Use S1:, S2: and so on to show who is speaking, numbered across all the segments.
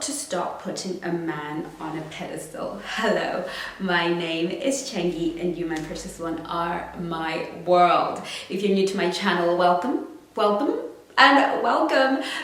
S1: to stop putting a man on a pedestal. Hello, my name is Chengi and you, my precious one, are my world. If you're new to my channel, welcome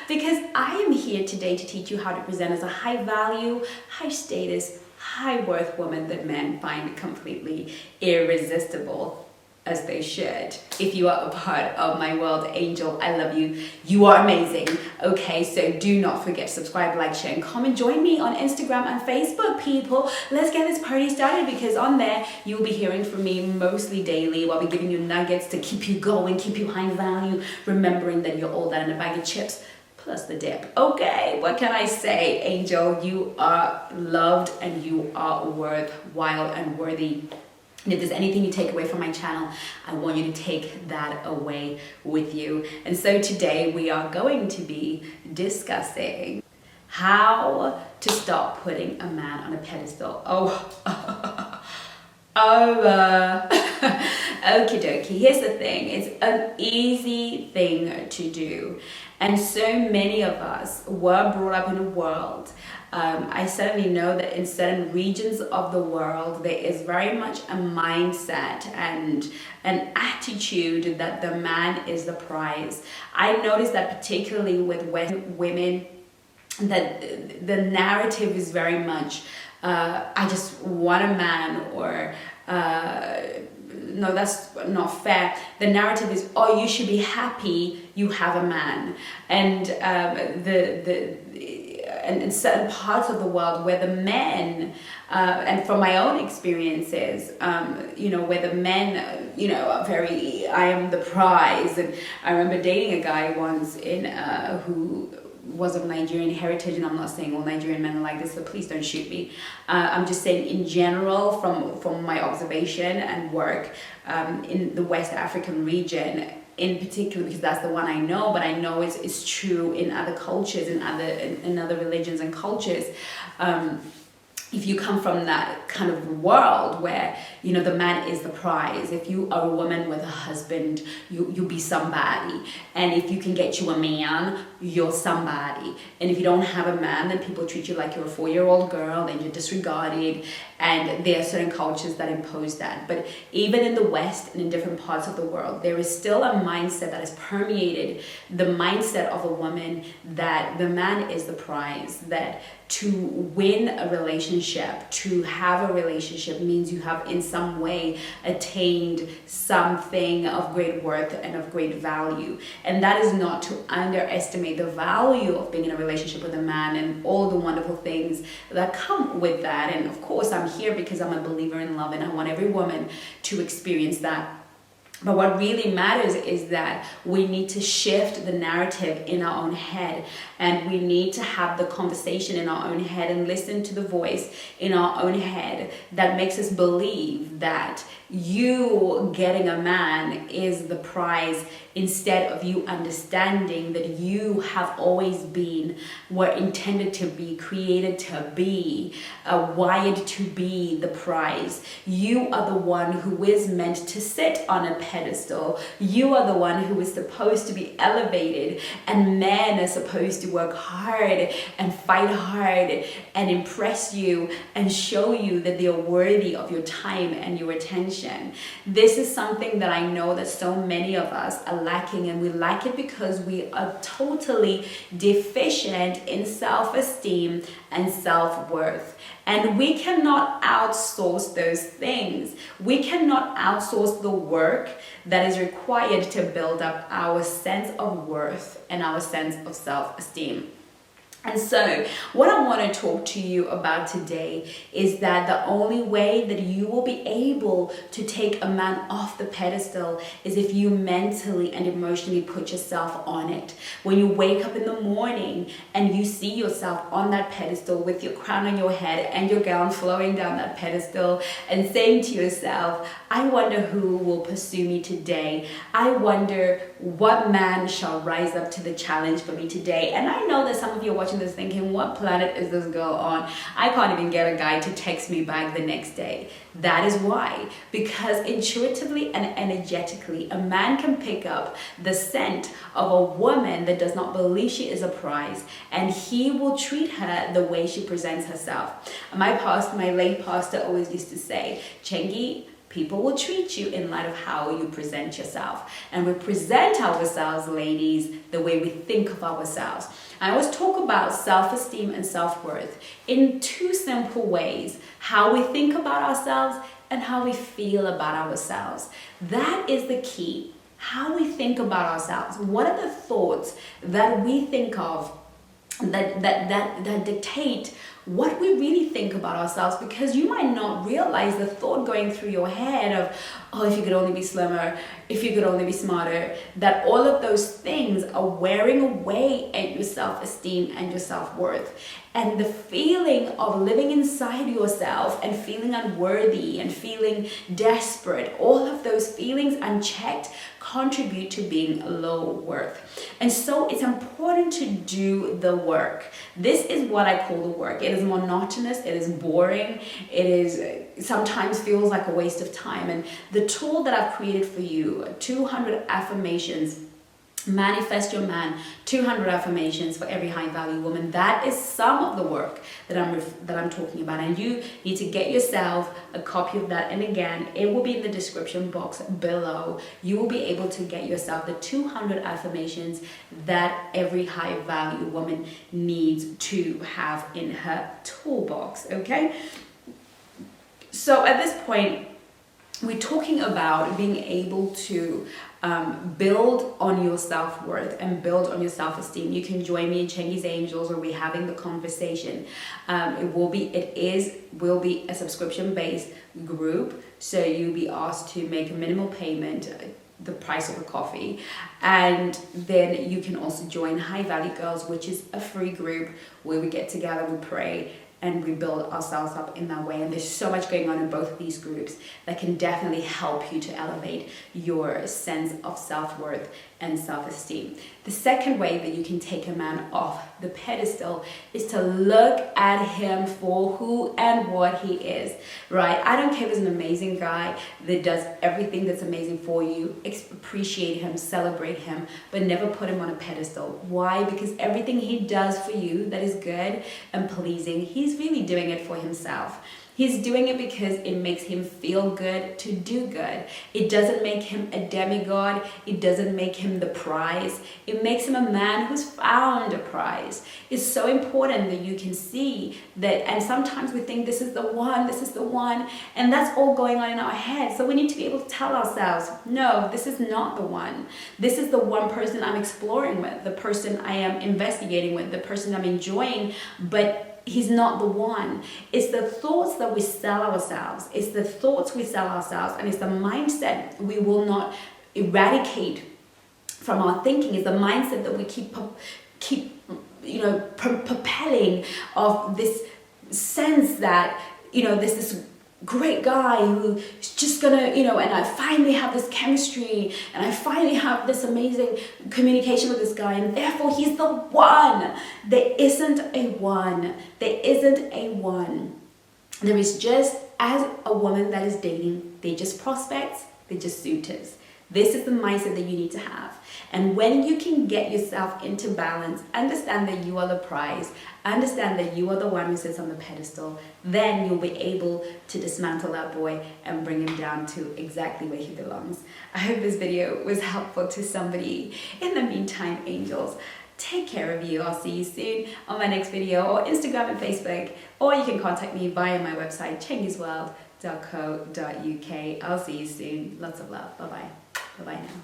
S1: because I am here today to teach you how to present as a high value, high status, high worth woman that men find completely irresistible, as they should. If you are a part of my world, angel, I love you. You are amazing. Okay, so do not forget to subscribe, like, share, and comment. Join me on Instagram and Facebook, people. Let's get this party started, because on there you'll be hearing from me mostly daily. I'll be giving you nuggets to keep you going, keep you high value, remembering that you're all that in a bag of chips plus the dip. Okay, what can I say, angel? You are loved and you are worthwhile and worthy. And if there's anything you take away from my channel, I want you to take that away with you. And so today we are going to be discussing how to stop putting a man on a pedestal. Okie dokie. Here's the thing. It's an easy thing to do. And so many of us were brought up in a world. I certainly know that in certain regions of the world, there is very much a mindset and an attitude that the man is the prize. I noticed that particularly with Western women, that the narrative is very much, I just want a man, or no, that's not fair. The narrative is, oh, you should be happy you have a man. And and in certain parts of the world where the men, and from my own experiences, where the men, are very, I am the prize. And I remember dating a guy once who was of Nigerian heritage, and I'm not saying all Nigerian men are like this, so please don't shoot me. I'm just saying in general, from my observation and work in the West African region, in particular, because that's the one I know, but I know it's true in other cultures, in other religions and cultures. If you come from that kind of world where, the man is the prize, if you are a woman with a husband, you'll be somebody. And if you can get you a man, you're somebody. And if you don't have a man, then people treat you like you're a 4-year-old girl, then you're disregarded. And there are certain cultures that impose that. But even in the West and in different parts of the world, there is still a mindset that has permeated the mindset of a woman that the man is the prize, that to win a relationship, to have a relationship, means you have in some way attained something of great worth and of great value. And that is not to underestimate the value of being in a relationship with a man and all the wonderful things that come with that. And of course, I'm here because I'm a believer in love and I want every woman to experience that. But what really matters is that we need to shift the narrative in our own head, and we need to have the conversation in our own head and listen to the voice in our own head that makes us believe that you getting a man is the prize, instead of you understanding that you have always been, were intended to be, created to be, wired to be the prize. You are the one who is meant to sit on a pedestal. You are the one who is supposed to be elevated, and men are supposed to work hard and fight hard and impress you and show you that they are worthy of your time and your attention. This is something that I know that so many of us are lacking, and we lack it because we are totally deficient in self-esteem and self-worth. And we cannot outsource those things. We cannot outsource the work that is required to build up our sense of worth and our sense of self-esteem. And so what I want to talk to you about today is that the only way that you will be able to take a man off the pedestal is if you mentally and emotionally put yourself on it. When you wake up in the morning and you see yourself on that pedestal with your crown on your head and your gown flowing down that pedestal and saying to yourself, I wonder who will pursue me today. I wonder what man shall rise up to the challenge for me today? And I know that some of you are watching this thinking, what planet is this girl on? I can't even get a guy to text me back the next day. That is why. Because intuitively and energetically, a man can pick up the scent of a woman that does not believe she is a prize, and he will treat her the way she presents herself. My late pastor always used to say, Chengi, people will treat you in light of how you present yourself. And we present ourselves, ladies, the way we think of ourselves. I always talk about self-esteem and self-worth in two simple ways: how we think about ourselves and how we feel about ourselves. That is the key. How we think about ourselves. What are the thoughts that we think of that dictate what we really think about ourselves? Because you might not realize the thought going through your head of, oh, if you could only be slimmer, if you could only be smarter, that all of those things are wearing away at your self-esteem and your self-worth. And the feeling of living inside yourself and feeling unworthy and feeling desperate, all of those feelings unchecked contribute to being low worth. And so it's important to do the work. This is what I call the work. It is monotonous, it is boring, sometimes feels like a waste of time. And the tool that I've created for you, 200 affirmations, manifest your man, 200 affirmations for every high value woman. That is some of the work that I'm talking about, and you need to get yourself a copy of that. And again, it will be in the description box below. You will be able to get yourself the 200 affirmations that every high value woman needs to have in her toolbox. Okay, so at this point, we're talking about being able to build on your self-worth and build on your self-esteem. You can join me in Chengi's Angels, where we're having the conversation. It will be a subscription-based group, so you'll be asked to make a minimal payment, the price of a coffee, and then you can also join High Value Girls, which is a free group where we get together, we pray, and we build ourselves up in that way. And there's so much going on in both of these groups that can definitely help you to elevate your sense of self-worth and self-esteem. The second way that you can take a man off the pedestal is to look at him for who and what he is, right? I don't care if he's an amazing guy that does everything that's amazing for you. Appreciate him, celebrate him, but never put him on a pedestal. Why? Because everything he does for you that is good and pleasing, he's really doing it for himself. He's doing it because it makes him feel good to do good. It doesn't make him a demigod. It doesn't make him the prize. It makes him a man who's found a prize. It's so important that you can see that, and sometimes we think this is the one, and that's all going on in our head. So we need to be able to tell ourselves, no, this is not the one. This is the one person I'm exploring with, the person I am investigating with, the person I'm enjoying, but he's not the one. It's the thoughts that we sell ourselves. It's the thoughts we sell ourselves, and it's the mindset we will not eradicate from our thinking. It's the mindset that we keep propelling of this sense that, this great guy who's just gonna, and I finally have this chemistry, and I finally have this amazing communication with this guy, and therefore he's the one. There isn't a one. There isn't a one. There is just, as a woman that is dating, they're just prospects, they're just suitors. This is the mindset that you need to have. And when you can get yourself into balance, understand that you are the prize, understand that you are the one who sits on the pedestal, then you'll be able to dismantle that boy and bring him down to exactly where he belongs. I hope this video was helpful to somebody. In the meantime, angels, take care of you. I'll see you soon on my next video, or Instagram and Facebook, or you can contact me via my website, chengisworld.co.uk. I'll see you soon. Lots of love. Bye-bye. Bye-bye now.